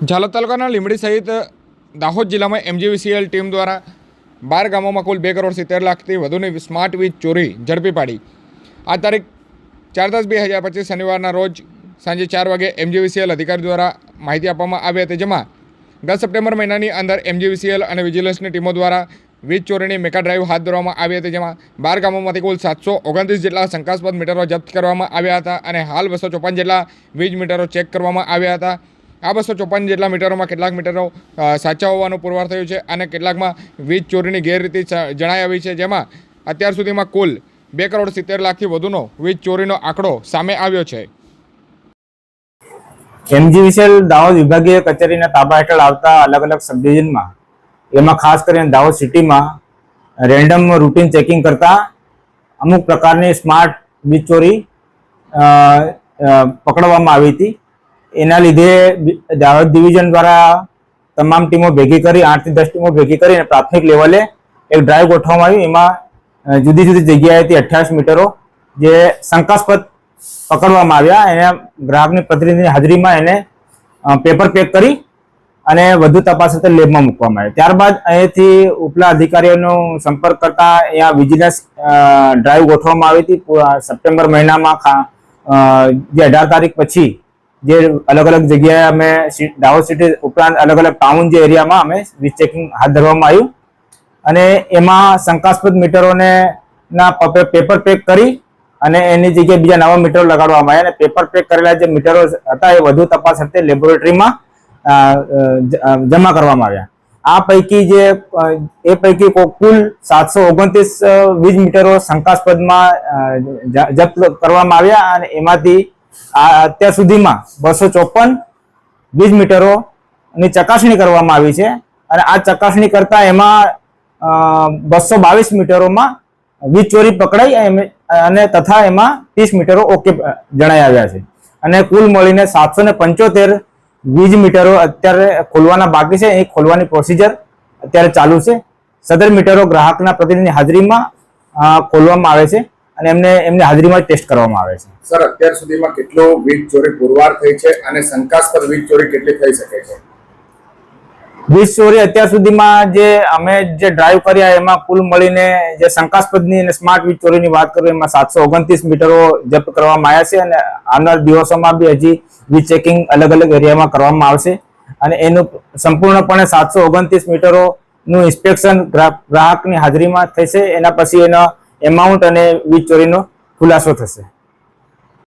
ઝાલોદ તાલુકાના લીંબડી સહિત દાહોદ જિલ્લામાં MGVCL ટીમ દ્વારા 12 ગામોમાં કુલ 2,70,00,000થી વધુની સ્માર્ટ વીજ ચોરી ઝડપી પાડી। આ તારીખ 4/10/2025 શનિવારના રોજ સાંજે 4 વાગે MGVCL અધિકારી દ્વારા માહિતી આપવામાં આવી હતી, જેમાં ગત સપ્ટેમ્બર મહિનાની અંદર MGVCL અને વિજિલન્સની ટીમો દ્વારા વીજ ચોરીની મેગા ડ્રાઈવ હાથ ધરવામાં આવી હતી, જેમાં 12 ગામોમાંથી કુલ 729 જેટલા શંકાસ્પદ મીટરો જપ્ત કરવામાં આવ્યા હતા અને હાલ 254 જેટલા વીજ મીટરો ચેક કરવામાં આવ્યા હતા। આ 254 જેટલા મીટરોમાં કેટલાક મીટરો સાચા હોવાનું પુરવાર થયું છે અને કેટલાકમાં વીજ ચોરીની ગેરરીતિ જણાઈ આવી છે, જેમાં અત્યાર સુધીમાં કુલ 2,70,00,000થી વધુનો વીજ ચોરીનો આંકડો સામે આવ્યો છે। MGVCL દાહોદ વિભાગીય કચેરીના તાબા હેઠળ આવતા અલગ અલગ સબ ડિવિઝનમાં એમાં ખાસ કરીને દાહોદ સિટીમાં રેન્ડમ રૂટીન ચેકિંગ કરતા અમુક પ્રકારની સ્માર્ટ વીજ ચોરી પકડવામાં આવી હતી। એના લીધે દાહોદ ડિવિઝન દ્વારા તમામ ટીમો ભેગી કરી 8 થી 10 ટીમો ભેગી કરીને પ્રાથમિક લેવલે એક ડ્રાઈવ ગોઠવવામાં આવી। એમાં જુદી જુદી જગ્યાએથી 28 મીટરો જે શંકાસ્પદ પકડવામાં આવ્યા। એને ગ્રાહકની પ્રતિનિધિની હાજરીમાં એને પેપર પેક કરી અને વધુ તપાસ સાથે લેબમાં મૂકવામાં આવ્યા। ત્યારબાદ અહીંથી ઉપલા અધિકારીઓનો સંપર્ક કરતા અહીંયા વિજિલન્સ ડ્રાઈવ ગોઠવવામાં આવી હતી। સપ્ટેમ્બર મહિનામાં જે 18 તારીખ પછી જે અલગ અલગ જગ્યાએ અમે દાહોદ સિટી ઉપરાંત અલગ અલગ ટાઉન જે એરિયામાં અમે વીજ ચેકિંગ હાથ ધરવામાં આવ્યું અને એમાં શંકાસ્પદ મીટરોને ના પેપર પેક કરી અને એની જગ્યાએ બીજા નવા મીટરો લગાડવામાં આવ્યા અને પેપર પેક કરેલા જે મીટરો હતા એ વધુ તપાસ અર્થે લેબોરેટરીમાં જમા કરવામાં આવ્યા। આ પૈકી કુલ 729 વીજ મીટરો શંકાસ્પદમાં જપ્ત કરવામાં આવ્યા અને એમાંથી અત્યાર સુધીમાં 254 વીજ મીટરોની ચકાસણી કરવામાં આવી છે અને આ ચકાસણી કરતા એમાં 222 મીટરોમાં વીજ ચોરી પકડાઈ અને તથા એમાં 30 મીટરો ઓકે જણાઈ આવ્યા છે અને કુલ મળીને 775 વીજ મીટરો અત્યારે ખોલવાના બાકી છે। એ ખોલવાની પ્રોસિજર અત્યારે ચાલુ છે। સદર મીટરો ગ્રાહકના પ્રતિનિધિની હાજરીમાં ખોલવામાં આવે છે અને એમની હાજરીમાં ટેસ્ટ કરવામાં આવે છે। સર, અત્યાર સુધીમાં કેટલો વીજ ચોરી પુરવાર થઈ છે અને શંકાસ્પદ વીજ ચોરી કેટલી થઈ શકે છે? વીજ ચોરી અત્યાર સુધીમાં અમે જે ડ્રાઈવ કર્યા એમાં કુલ મળીને જે શંકાસ્પદની અને સ્માર્ટ વીજ ચોરીની વાત કરું એમાં 729 મીટરો જપ્ત કરવામાં આવ્યા છે અને આવનાર દિવસોમાં બી હજી વીજ ચેકિંગ અલગ અલગ એરિયામાં કરવામાં આવશે અને એનું સંપૂર્ણપણે 729 મીટરોનું ઇન્સ્પેક્શન ગ્રાહકની હાજરીમાં થશે। એના પછી એનો એમાઉન્ટ અને વીજ ચોરીનો ખુલાસો થશે।